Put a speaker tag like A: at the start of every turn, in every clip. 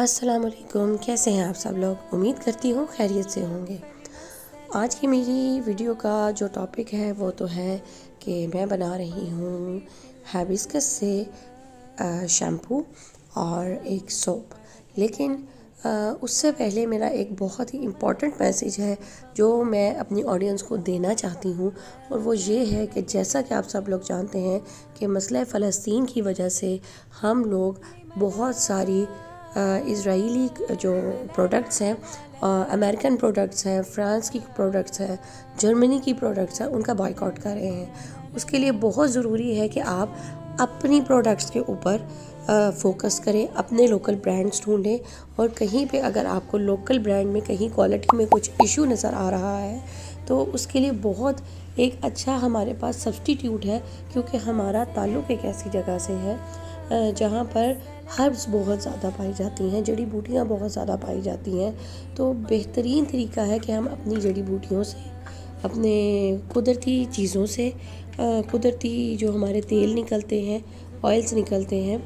A: अस्सलाम वालेकुम। कैसे हैं आप सब लोग? उम्मीद करती हूँ खैरियत से होंगे। आज की मेरी वीडियो का जो टॉपिक है वो तो है कि मैं बना रही हूँ हिबिस्कस से शैम्पू और एक सोप। लेकिन उससे पहले मेरा एक बहुत ही इम्पॉर्टेंट मैसेज है जो मैं अपनी ऑडियंस को देना चाहती हूँ, और वो ये है कि जैसा कि आप सब लोग जानते हैं कि मसला फ़लस्तीन की वजह से हम लोग बहुत सारी इज़राइली जो प्रोडक्ट्स हैं, अमेरिकन प्रोडक्ट्स हैं, फ्रांस की प्रोडक्ट्स हैं, जर्मनी की प्रोडक्ट्स हैं, उनका बॉयकॉट कर रहे हैं। उसके लिए बहुत ज़रूरी है कि आप अपनी प्रोडक्ट्स के ऊपर फोकस करें, अपने लोकल ब्रांड्स ढूंढें, और कहीं पे अगर आपको लोकल ब्रांड में कहीं क्वालिटी में कुछ इशू नज़र आ रहा है तो उसके लिए बहुत एक अच्छा हमारे पास सब्स्टिट्यूट है, क्योंकि हमारा ताल्लुक़ एक ऐसी जगह से है जहाँ पर हर्ब्स बहुत ज़्यादा पाई जाती हैं, जड़ी बूटियाँ बहुत ज़्यादा पाई जाती हैं। तो बेहतरीन तरीका है कि हम अपनी जड़ी बूटियों से, अपने कुदरती चीज़ों से, कुदरती जो हमारे तेल निकलते हैं, ऑयल्स निकलते हैं,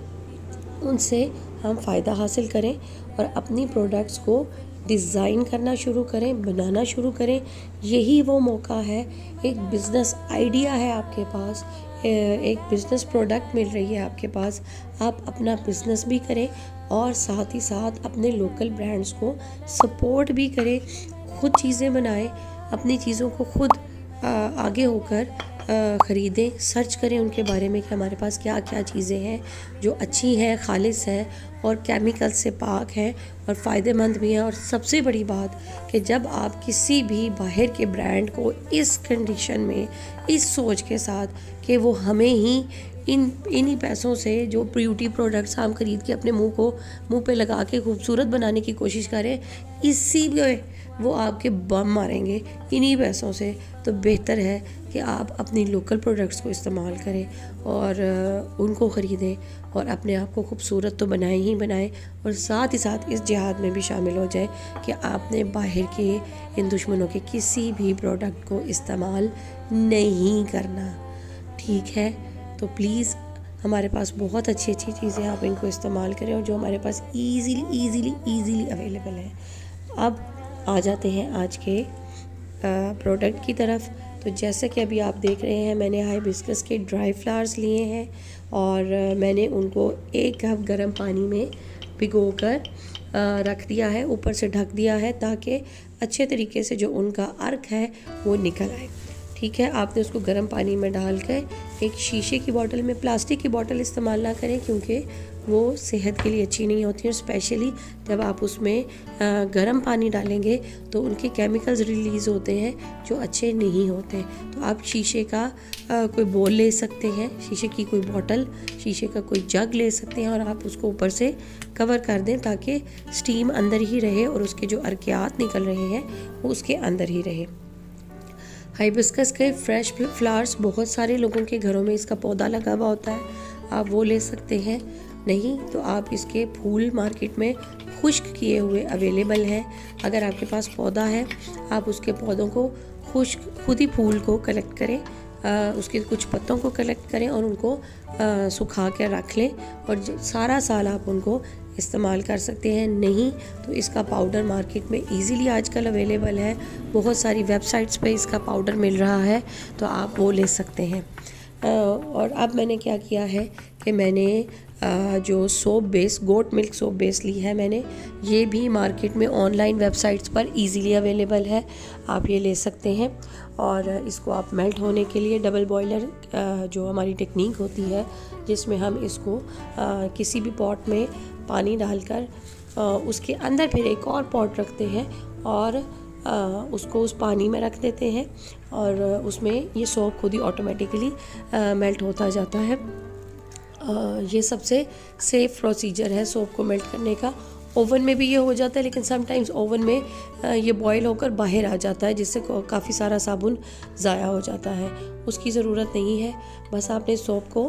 A: उनसे हम फ़ायदा हासिल करें और अपनी प्रोडक्ट्स को डिज़ाइन करना शुरू करें, बनाना शुरू करें। यही वो मौका है, एक बिज़नेस आइडिया है आपके पास, एक बिज़नेस प्रोडक्ट मिल रही है आपके पास, आप अपना बिज़नेस भी करें और साथ ही साथ अपने लोकल ब्रांड्स को सपोर्ट भी करें, खुद चीज़ें बनाएं, अपनी चीज़ों को खुद आगे होकर ख़रीदें, सर्च करें उनके बारे में कि हमारे पास क्या क्या चीज़ें हैं जो अच्छी हैं, खालिस हैं और केमिकल से पाक हैं और फ़ायदेमंद भी हैं। और सबसे बड़ी बात कि जब आप किसी भी बाहर के ब्रांड को इस कंडीशन में, इस सोच के साथ कि वो हमें ही इन्हीं पैसों से जो ब्यूटी प्रोडक्ट्स हम ख़रीद के अपने मुंह पे लगा के खूबसूरत बनाने की कोशिश करें, इसी में वो आपके बम मारेंगे इन्हीं पैसों से। तो बेहतर है कि आप अपनी लोकल प्रोडक्ट्स को इस्तेमाल करें और उनको ख़रीदें और अपने आप को खूबसूरत तो बनाएं ही बनाएं, और साथ ही साथ इस जिहाद में भी शामिल हो जाए कि आपने बाहर के इन दुश्मनों के किसी भी प्रोडक्ट को इस्तेमाल नहीं करना। ठीक है, तो प्लीज़ हमारे पास बहुत अच्छी अच्छी चीज़ें, आप इनको इस्तेमाल करें और जो हमारे पास ईज़िली अवेलेबल है। अब आ जाते हैं आज के प्रोडक्ट की तरफ। तो जैसे कि अभी आप देख रहे हैं, मैंने हिबिस्कस के ड्राई फ्लावर्स लिए हैं और मैंने उनको 1 कप गर्म पानी में भिगोकर रख दिया है, ऊपर से ढक दिया है ताकि अच्छे तरीके से जो उनका अर्क है वो निकल आए। ठीक है, आपने उसको गर्म पानी में डालकर एक शीशे की बोतल में, प्लास्टिक की बोतल इस्तेमाल ना करें क्योंकि वो सेहत के लिए अच्छी नहीं होती, और स्पेशली जब आप उसमें गर्म पानी डालेंगे तो उनके केमिकल्स रिलीज़ होते हैं जो अच्छे नहीं होते। तो आप शीशे का कोई बोल ले सकते हैं, शीशे की कोई बोतल, शीशे का कोई जग ले सकते हैं और आप उसको ऊपर से कवर कर दें ताकि स्टीम अंदर ही रहे और उसके जो अर्कियात निकल रहे हैं वो उसके अंदर ही रहे। हिबिस्कस के फ्रेश फ्लावर्स बहुत सारे लोगों के घरों में इसका पौधा लगा हुआ होता है, आप वो ले सकते हैं। नहीं तो आप इसके फूल मार्केट में खुश्क किए हुए अवेलेबल हैं। अगर आपके पास पौधा है, आप उसके पौधों को खुद ही फूल को कलेक्ट करें, उसके कुछ पत्तों को कलेक्ट करें और उनको सुखा कर रख लें और सारा साल आप उनको इस्तेमाल कर सकते हैं। नहीं तो इसका पाउडर मार्केट में इजीली आजकल अवेलेबल है, बहुत सारी वेबसाइट्स पे इसका पाउडर मिल रहा है, तो आप वो ले सकते हैं। और अब मैंने क्या किया है कि मैंने जो soap base, goat milk soap base ली है मैंने, ये भी मार्केट में ऑनलाइन वेबसाइट्स पर इजीली अवेलेबल है, आप ये ले सकते हैं। और इसको आप मेल्ट होने के लिए डबल बॉयलर जो हमारी टेक्निक होती है जिसमें हम इसको किसी भी पॉट में पानी डालकर उसके अंदर फिर एक और पॉट रखते हैं और उसको उस पानी में रख देते हैं और उसमें ये सोप खुद ही ऑटोमेटिकली मेल्ट होता जाता है। ये सबसे सेफ़ प्रोसीजर है सोप को मेल्ट करने का। ओवन में भी ये हो जाता है, लेकिन समटाइम्स ओवन में ये बॉयल होकर बाहर आ जाता है जिससे काफ़ी सारा साबुन ज़ाया हो जाता है, उसकी ज़रूरत नहीं है। बस आपने सोप को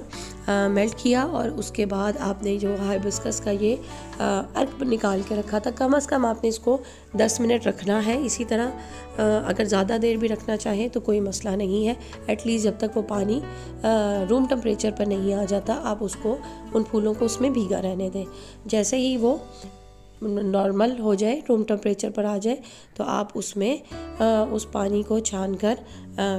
A: मेल्ट किया और उसके बाद आपने जो हिबिस्कस का ये अर्क निकाल के रखा था, कम से कम आपने इसको 10 मिनट रखना है। इसी तरह अगर ज़्यादा देर भी रखना चाहें तो कोई मसला नहीं है, एटलीस्ट जब तक वो पानी रूम टेम्परेचर पर नहीं आ जाता आप उसको, उन फूलों को उसमें भीगा रहने दें। जैसे ही वो नॉर्मल हो जाए, रूम टेम्परेचर पर आ जाए, तो आप उसमें उस पानी को छान कर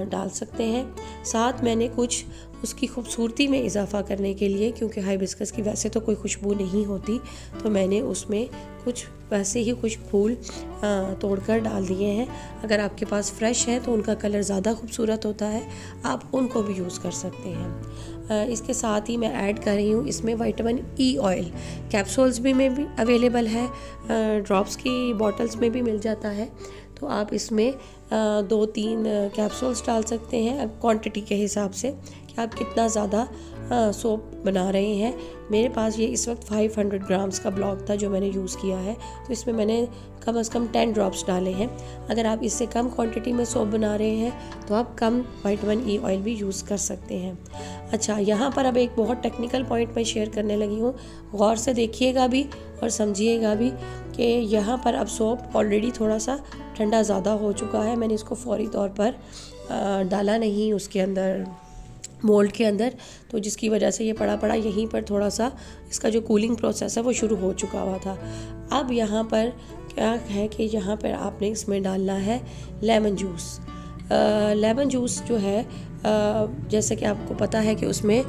A: डाल सकते हैं। साथ मैंने कुछ उसकी खूबसूरती में इजाफ़ा करने के लिए, क्योंकि हाइबिस्कस की वैसे तो कोई खुशबू नहीं होती, तो मैंने उसमें कुछ वैसे ही कुछ फूल तोड़कर डाल दिए हैं। अगर आपके पास फ्रेश है तो उनका कलर ज़्यादा खूबसूरत होता है, आप उनको भी यूज़ कर सकते हैं। इसके साथ ही मैं ऐड कर रही हूँ इसमें विटामिन ई ऑयल। कैप्सूल्स में भी अवेलेबल है, ड्रॉप्स की बॉटल्स में भी मिल जाता है। तो आप इसमें 2-3 कैप्सूल्स डाल सकते हैं अब क्वांटिटी के हिसाब से कि आप कितना ज़्यादा सोप बना रहे हैं। मेरे पास ये इस वक्त 500 ग्राम्स का ब्लॉक था जो मैंने यूज़ किया है, तो इसमें मैंने कम से कम 10 ड्रॉप्स डाले हैं। अगर आप इससे कम क्वांटिटी में सोप बना रहे हैं तो आप कम विटामिन ई ऑयल भी यूज़ कर सकते हैं। अच्छा, यहाँ पर अब एक बहुत टेक्निकल पॉइंट मैं शेयर करने लगी हूँ, गौर से देखिएगा भी और समझिएगा भी कि यहाँ पर अब सोप ऑलरेडी थोड़ा सा ठंडा ज़्यादा हो चुका है। मैंने इसको फौरी तौर पर डाला नहीं उसके अंदर, मोल्ड के अंदर, तो जिसकी वजह से ये पड़ा यहीं पर थोड़ा सा इसका जो कूलिंग प्रोसेस है वो शुरू हो चुका हुआ था। अब यहाँ पर क्या है कि यहाँ पर आपने इसमें डालना है लेमन जूस। लेमन जूस जो है, जैसे कि आपको पता है कि उसमें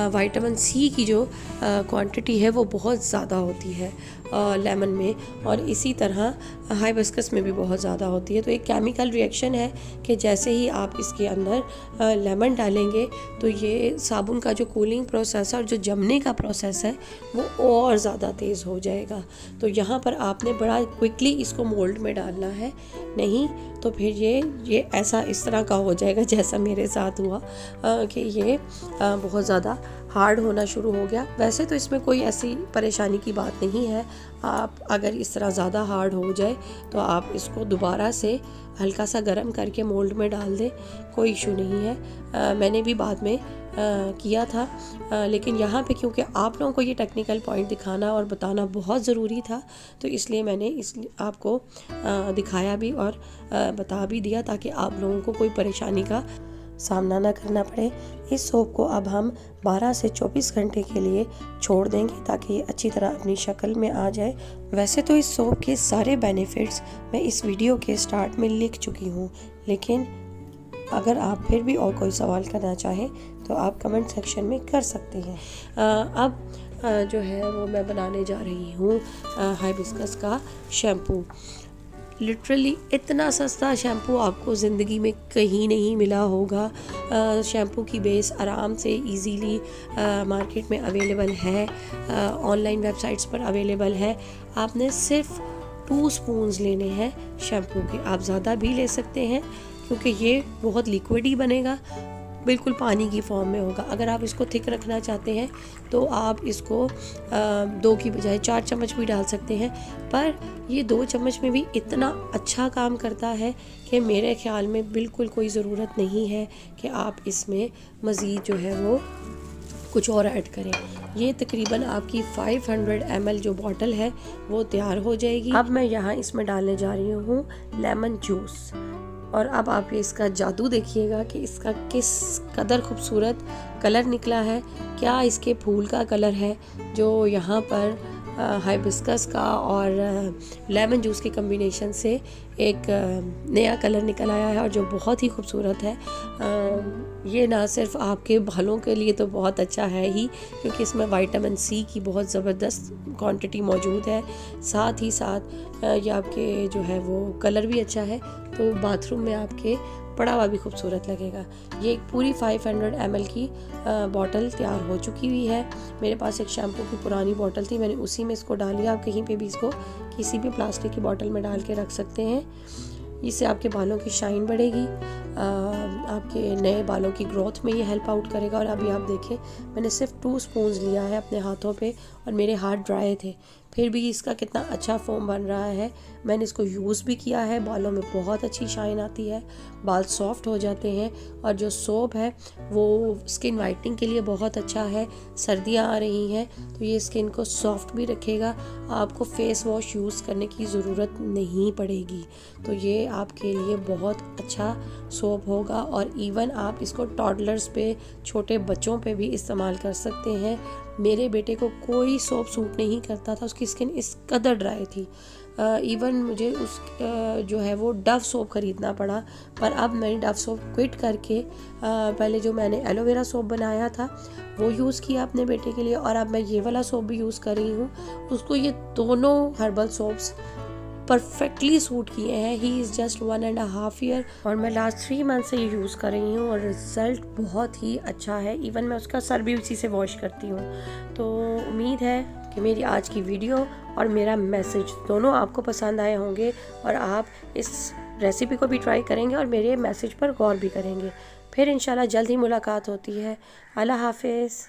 A: विटामिन सी की जो क्वांटिटी है वो बहुत ज़्यादा होती है लेमन में, और इसी तरह हाइबिस्कस में भी बहुत ज़्यादा होती है। तो एक केमिकल रिएक्शन है कि जैसे ही आप इसके अंदर लेमन डालेंगे तो ये साबुन का जो कूलिंग प्रोसेस है और जो जमने का प्रोसेस है वो और ज़्यादा तेज़ हो जाएगा। तो यहाँ पर आपने बड़ा क्विकली इसको मोल्ड में डालना है, नहीं तो फिर ये ऐसा इस तरह का हो जाएगा जैसा मेरे साथ हुआ कि ये बहुत ज़्यादा हार्ड होना शुरू हो गया। वैसे तो इसमें कोई ऐसी परेशानी की बात नहीं है, आप अगर इस तरह ज़्यादा हार्ड हो जाए तो आप इसको दोबारा से हल्का सा गर्म करके मोल्ड में डाल दें, कोई इशू नहीं है। मैंने भी बाद में किया था, लेकिन यहाँ पे क्योंकि आप लोगों को ये टेक्निकल पॉइंट दिखाना और बताना बहुत ज़रूरी था, तो इसलिए मैंने आपको दिखाया भी और बता भी दिया ताकि आप लोगों को कोई परेशानी का सामना ना करना पड़े। इस सोप को अब हम 12 से 24 घंटे के लिए छोड़ देंगे ताकि ये अच्छी तरह अपनी शक्ल में आ जाए। वैसे तो इस सोप के सारे बेनिफिट्स मैं इस वीडियो के स्टार्ट में लिख चुकी हूँ, लेकिन अगर आप फिर भी और कोई सवाल करना चाहें तो आप कमेंट सेक्शन में कर सकते हैं। अब जो है वो मैं बनाने जा रही हूँ हाइबिस्कस का शैम्पू। लिटरली इतना सस्ता शैम्पू आपको ज़िंदगी में कहीं नहीं मिला होगा। शैम्पू की बेस आराम से इजीली मार्केट में अवेलेबल है, ऑनलाइन वेबसाइट्स पर अवेलेबल है। आपने सिर्फ 2 स्पून्स लेने हैं शैम्पू के, आप ज़्यादा भी ले सकते हैं क्योंकि ये बहुत लिक्विड ही बनेगा, बिल्कुल पानी की फॉर्म में होगा। अगर आप इसको थिक रखना चाहते हैं तो आप इसको 2 की बजाय 4 चम्मच भी डाल सकते हैं, पर ये 2 चम्मच में भी इतना अच्छा काम करता है कि मेरे ख्याल में बिल्कुल कोई ज़रूरत नहीं है कि आप इसमें मज़ीद जो है वो कुछ और ऐड करें। ये तकरीबन आपकी 500 ml जो बॉटल है वो तैयार हो जाएगी। अब मैं यहाँ इसमें डालने जा रही हूँ लेमन जूस, और अब आप इसका जादू देखिएगा कि इसका किस कदर खूबसूरत कलर निकला है। क्या इसके फूल का कलर है जो यहाँ पर हाइबिस्कस का और लेमन जूस के कम्बिनेशन से एक नया कलर निकल आया है और जो बहुत ही खूबसूरत है। ये ना सिर्फ आपके बालों के लिए तो बहुत अच्छा है ही, क्योंकि इसमें विटामिन सी की बहुत ज़बरदस्त क्वांटिटी मौजूद है, साथ ही साथ ये आपके जो है वो कलर भी अच्छा है, तो बाथरूम में आपके पड़ा हुआ भी खूबसूरत लगेगा। ये एक पूरी 500 ml की बॉटल तैयार हो चुकी हुई है। मेरे पास एक शैम्पू की पुरानी बॉटल थी, मैंने उसी में इसको डाल लिया। आप कहीं पे भी इसको किसी भी प्लास्टिक की बॉटल में डाल के रख सकते हैं। इससे आपके बालों की शाइन बढ़ेगी, आपके नए बालों की ग्रोथ में ये हेल्प आउट करेगा। और अभी आप देखें, मैंने सिर्फ 2 स्पून्स लिया है अपने हाथों पे और मेरे हाथ ड्राई थे, फिर भी इसका कितना अच्छा फोम बन रहा है। मैंने इसको यूज़ भी किया है, बालों में बहुत अच्छी शाइन आती है, बाल सॉफ्ट हो जाते हैं। और जो सोप है वो स्किन वाइटनिंग के लिए बहुत अच्छा है। सर्दियाँ आ रही हैं तो ये स्किन को सॉफ्ट भी रखेगा, आपको फेस वॉश यूज़ करने की ज़रूरत नहीं पड़ेगी। तो ये आपके लिए बहुत अच्छा सोप होगा, और इवन आप इसको टॉडलर्स पे, छोटे बच्चों पे भी इस्तेमाल कर सकते हैं। मेरे बेटे को कोई सोप सूट नहीं करता था, उसकी स्किन इस कदर ड्राई थी। इवन मुझे जो है वो डव सोप ख़रीदना पड़ा। पर अब मैंने डव सोप क्विट करके पहले जो मैंने एलोवेरा सोप बनाया था वो यूज़ किया अपने बेटे के लिए, और अब मैं ये वाला सोप भी यूज़ कर रही हूँ। उसको ये दोनों हर्बल सोप्स परफेक्टली सूट किए हैं। ही इज़ जस्ट 1.5 ईयर और मैं लास्ट 3 मंथ से ये यूज़ कर रही हूँ और रिज़ल्ट बहुत ही अच्छा है। इवन मैं उसका सर भी उसी से वॉश करती हूँ। तो उम्मीद है कि मेरी आज की वीडियो और मेरा मैसेज दोनों आपको पसंद आए होंगे और आप इस रेसिपी को भी ट्राई करेंगे और मेरे मैसेज पर गौर भी करेंगे। फिर इंशाल्लाह जल्द ही मुलाकात होती है। अल्लाह हाफिज़।